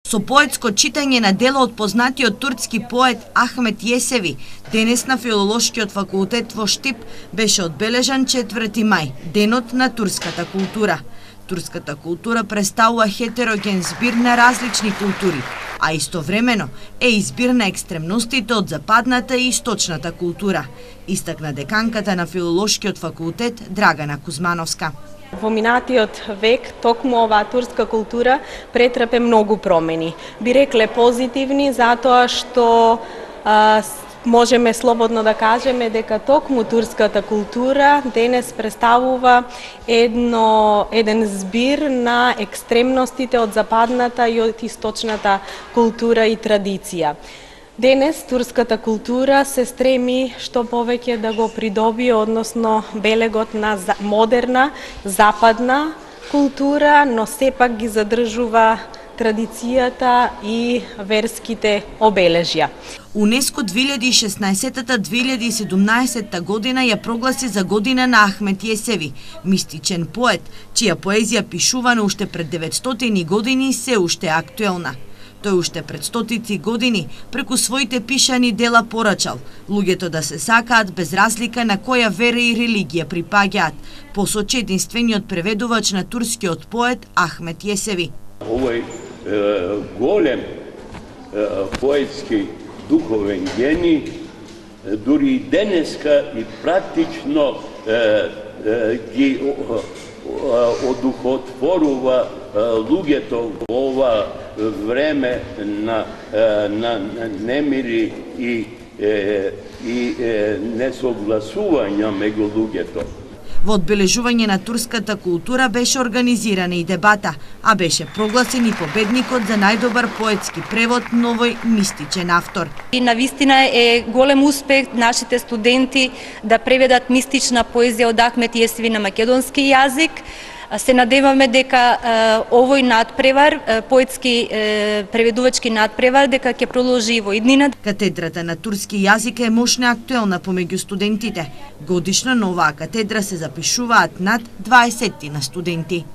Со поетско читање на дела од познатиот турски поет Ахмет Јесеви, денес на Филолошкиот факултет во Штип беше одбележан 4 мај, денот на турската култура. Турската култура представува хетероген збир на различни култури, а истовремено е избир на екстремностите од западната и источната култура, истакна деканката на Филолошкиот факултет Драгана Кузмановска. Во минатиот век токму оваа турска култура претрпе многу промени. Би рекле позитивни, затоа што можеме слободно да кажеме дека токму турската култура денес представува еден збир на екстремностите од западната и од источната култура и традиција. Денес турската култура се стреми што повеќе да го придобие, односно белегот на модерна, западна култура, но сепак ги задржува традицијата и верските обележја. УНЕСКО 2016-2017 година ја прогласи за година на Ахмет Јесеви, мистичен поет, чија поезија пишувана уште пред 900 години се уште актуелна. Тој уште пред стотици години преку своите пишани дела порачал луѓето да се сакаат без разлика на која вера и религија припаѓаат, посочи единствениот преведувач на турскиот поет Ахмет Јесеви. Овој голем поетски духовен гени дури и денеска и практично ги одухотворува луѓето во ова време на немири и несогласувања меѓу луѓето. Во одбележување на турската култура беше организирана и дебата, а беше прогласен и победникот за најдобар поетски превод на овој мистичен автор. И навистина е голем успех нашите студенти да преведат мистична поезија од Ахмет Јесеви на македонски јазик. Се надеваме дека овој надпревар, поетски преведувачки надпревар, дека ќе продолжи во иднина. Катедрата на турски јазик е мощна актуелна помеѓу студентите. Годишно на оваа катедра се запишуваат над 20 на студенти.